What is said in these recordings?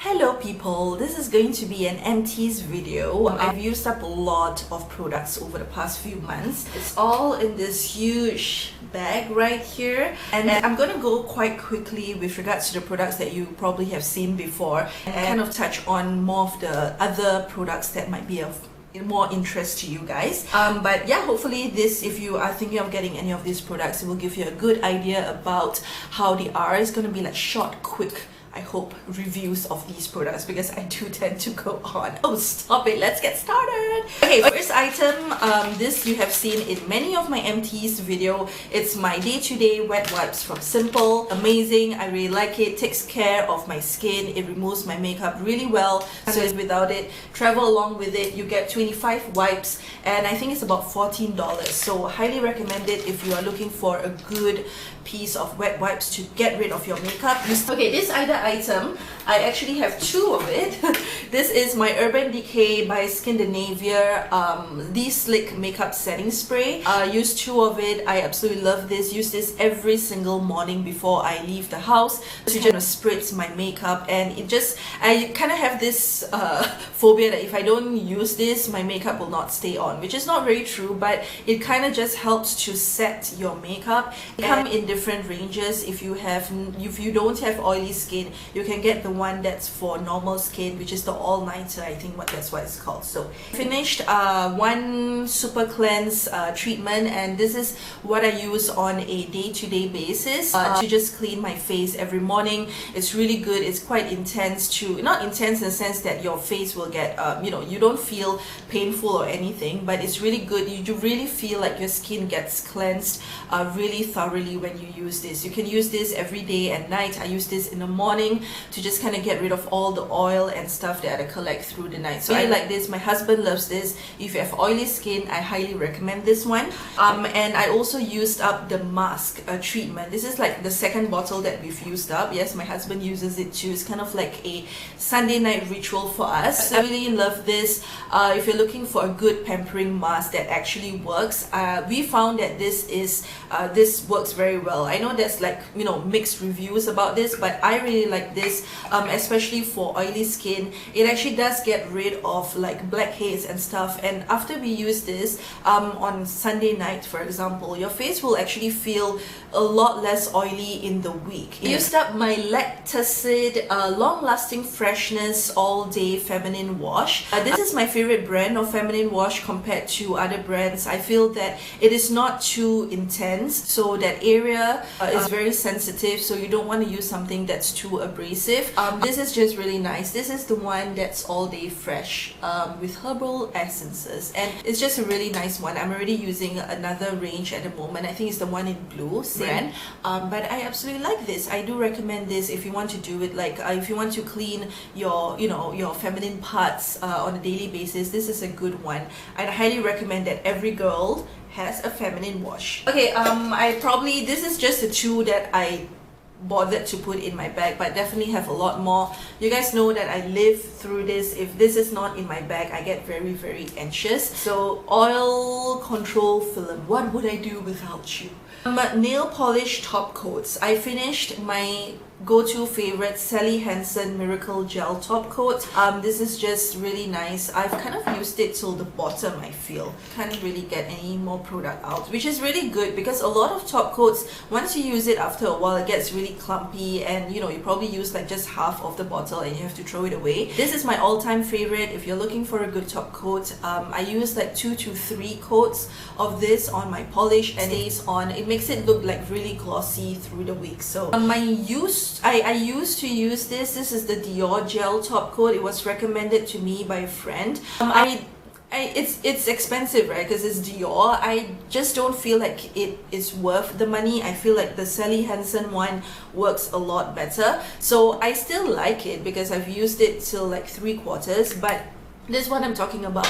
Hello people, this is going to be an Empties video. I've used up a lot of products over the past few months. It's all in this huge bag right here, and I'm going to go quite quickly with regards to the products that you probably have seen before and kind of touch on more of the other products that might be of more interest to you guys. But yeah, hopefully this, if you are thinking of getting any of these products, it will give you a good idea about how they are. It's going to be like short, quick, I hope, reviews of these products because I do tend to go on. Oh, stop it, let's get started. Okay, first item, this you have seen in many of my Empties video. It's my day-to-day wet wipes from Simple. Amazing, I really like it. Takes care of my skin, it removes my makeup really well. So without it, travel along with it. You get 25 wipes and I think it's about $14. So highly recommend it if you are looking for a good piece of wet wipes to get rid of your makeup. Okay, this item, I actually have two of it. This is my Urban Decay by Skindinavia the Slick Makeup Setting Spray. Use two of it. I absolutely love this. Use this every single morning before I leave the house to just spritz my makeup, and it just, I kind of have this phobia that if I don't use this, my makeup will not stay on, which is not very true, but it kind of just helps to set your makeup. They come in different ranges. If you don't have oily skin, you can get the one that's for normal skin, which is the all-nighter. I think that's what it's called. So finished one super cleanse treatment, and this is what I use on a day-to-day basis to just clean my face every morning. It's really good. It's quite intense too, not intense in the sense that your face will get you don't feel painful or anything, but it's really good. You really feel like your skin gets cleansed really thoroughly when you use this. You can use this every day and night. I use this in the morning to just kind of get rid of all the oil and stuff that I collect through the night. So I like this. My husband loves this. If you have oily skin, I highly recommend this one. And I also used up the mask treatment. This is like the second bottle that we've used up. Yes, my husband uses it too. It's kind of like a Sunday night ritual for us. I really love this. If you're looking for a good pampering mask that actually works, we found that this works very well. I know there's like mixed reviews about this, but I really like this, especially for oily skin. It actually does get rid of like blackheads and stuff, and after we use this on Sunday night, for example, your face will actually feel a lot less oily in the week. I used up my Lactacid long-lasting freshness all-day feminine wash. This is my favorite brand of feminine wash compared to other brands. I feel that it is not too intense, so that area is very sensitive, so you don't want to use something that's too abrasive. This is just really nice. This is the one that's all day fresh with herbal essences, and it's just a really nice one. I'm already using another range at the moment. I think it's the one in blue brand, but I absolutely like this. I do recommend this if you want to do it like if you want to clean your your feminine parts on a daily basis. This is a good one. I'd highly recommend that every girl has a feminine wash. Okay, this is just the two that I bothered to put in my bag, but definitely have a lot more. You guys know that I live through this. If this is not in my bag, I get very, very anxious. So oil control film, what would I do without you? Nail polish top coats. I finished my go-to favorite Sally Hansen Miracle Gel top coat. This is just really nice. I've kind of used it till the bottom. I feel can't really get any more product out, which is really good because a lot of top coats, once you use it, after a while it gets really clumpy, and you probably use like just half of the bottle and you have to throw it away. This is my all-time favorite. If you're looking for a good top coat, I use like 2 to 3 coats of this on my polish, and it stays on. It makes it look like really glossy through the week. So I used to use this. This is the Dior gel top coat. It was recommended to me by a friend. It's expensive, right? Because it's Dior. I just don't feel like it is worth the money. I feel like the Sally Hansen one works a lot better. So I still like it because I've used it till like 3/4, but this is what I'm talking about.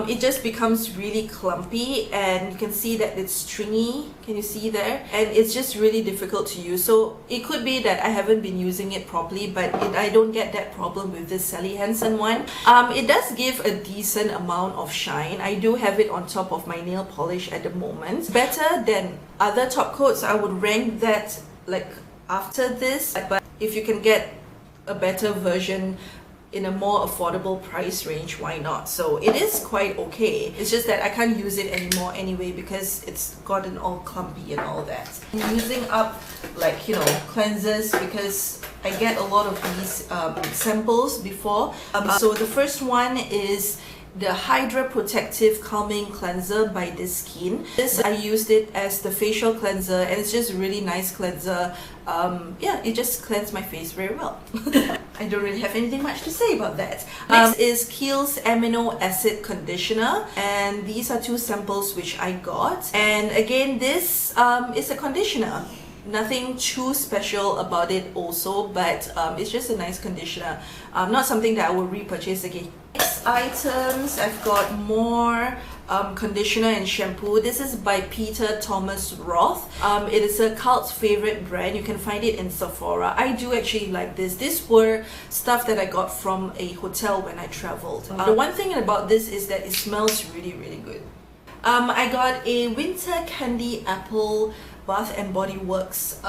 It just becomes really clumpy, and you can see that it's stringy. Can you see there? And it's just really difficult to use. So it could be that I haven't been using it properly, but I don't get that problem with this Sally Hansen one. It does give a decent amount of shine. I do have it on top of my nail polish at the moment. Better than other top coats. I would rank that like after this, but if you can get a better version in a more affordable price range, why not? So it is quite okay. It's just that I can't use it anymore anyway because it's gotten all clumpy and all that. I'm using up like, you know, cleansers because I get a lot of these samples before. So the first one is the Hydra Protective Calming Cleanser by This Skin. This, I used it as the facial cleanser and it's just a really nice cleanser. Yeah, it just cleansed my face very well. I don't really have anything much to say about that. Next is Kiehl's Amino Acid Conditioner, and these are 2 samples which I got. And again, this is a conditioner. Nothing too special about it also, but it's just a nice conditioner. Not something that I will repurchase again. Next items, I've got more conditioner and shampoo. This is by Peter Thomas Roth. It is a cult favorite brand. You can find it in Sephora. I do actually like this. These were stuff that I got from a hotel when I traveled. The one thing about this is that it smells really, really good. I got a Winter Candy Apple Bath and Body Works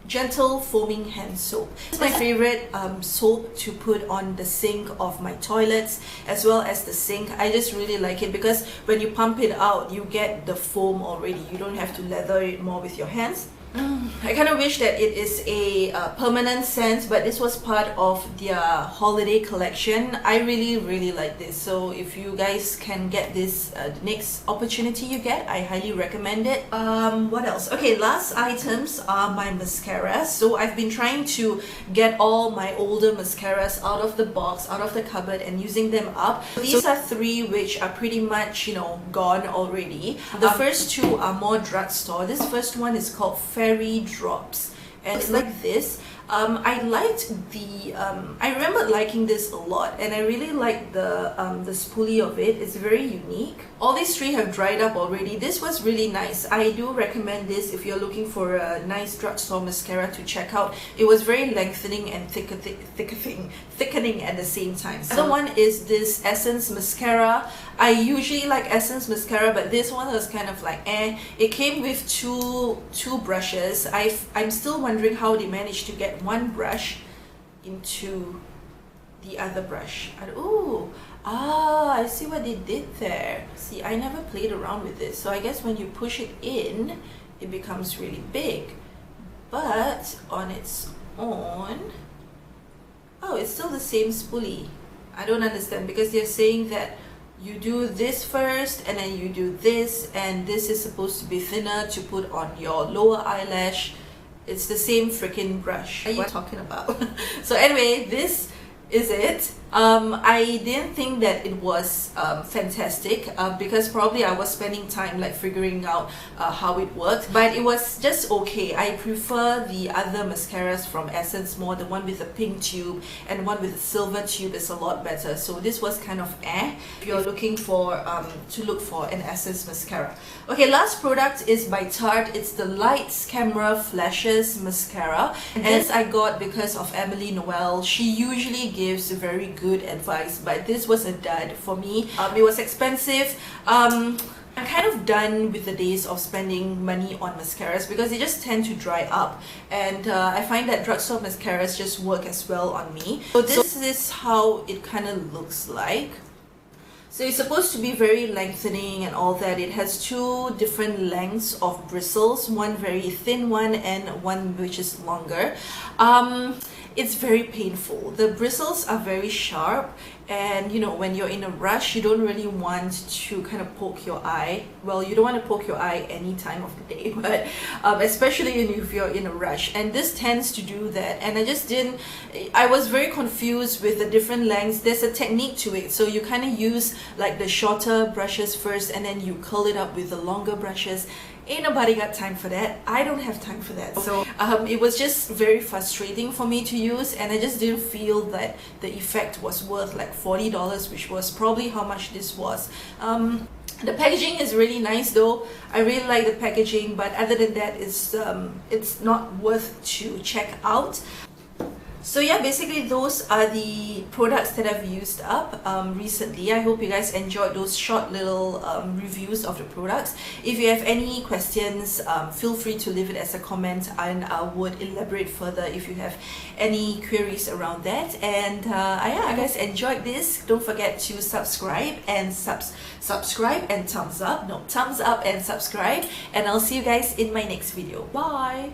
gentle foaming hand soap. It's my favorite soap to put on the sink of my toilets as well as the sink. I just really like it because when you pump it out, you get the foam already. You don't have to lather it more with your hands. I kind of wish that it is a permanent scent, but this was part of their holiday collection. I really like this, so if you guys can get this the next opportunity you get, I highly recommend it. What else? Okay, last items are my mascaras. So I've been trying to get all my older mascaras out of the box, out of the cupboard, and using them up. These are 3 which are pretty much, you know, gone already. The first 2 are more drugstore. This first one is called Fairy Drops, and it's like this. I liked the I remember liking this a lot, and I really like the spoolie of it. It's very unique. All these 3 have dried up already. This was really nice. I do recommend this if you're looking for a nice drugstore mascara to check out. It was very lengthening and thickening at the same time. The other one is this Essence mascara. I usually like Essence mascara, but this one was kind of like It came with two brushes. I'm still wondering how they managed to get one brush into the other brush. I see what they did there. See, I never played around with this, so I guess when you push it in, it becomes really big. But on its own, it's still the same spoolie. I don't understand, because they're saying that you do this first and then you do this, and this is supposed to be thinner to put on your lower eyelash. It's the same freaking brush. What are you talking about? So anyway, this is it. I didn't think that it was fantastic because probably I was spending time like figuring out how it worked, but it was just okay. I prefer the other mascaras from Essence more. The one with the pink tube and one with the silver tube is a lot better. So this was kind of if you're looking for to look for an Essence mascara. Okay, last product is by Tarte. It's the Lights Camera Flashes mascara, and this I got because of Emily Noel. She usually gives very good advice, but this was a dud for me. It was expensive. I'm kind of done with the days of spending money on mascaras because they just tend to dry up, and I find that drugstore mascaras just work as well on me. So this is how it kind of looks like. So it's supposed to be very lengthening and all that. It has 2 different lengths of bristles, one very thin one and one which is longer. It's very painful. The bristles are very sharp, and you know, when you're in a rush, you don't really want to kind of poke your eye. Well, you don't want to poke your eye any time of the day, but especially if you're in a rush, and this tends to do that. And I was very confused with the different lengths. There's a technique to it, so you kind of use like the shorter brushes first, and then you curl it up with the longer brushes. Ain't nobody got time for that. I don't have time for that. So it was just very frustrating for me to use, and I just didn't feel that the effect was worth like $40, which was probably how much this was. The packaging is really nice though. I really like the packaging, but other than that, it's not worth to check out. So yeah, basically those are the products that I've used up recently. I hope you guys enjoyed those short little reviews of the products. If you have any questions, feel free to leave it as a comment, and I would elaborate further if you have any queries around that. And yeah, I guys enjoyed this. Don't forget to subscribe and subscribe and thumbs up and subscribe, and I'll see you guys in my next video. Bye.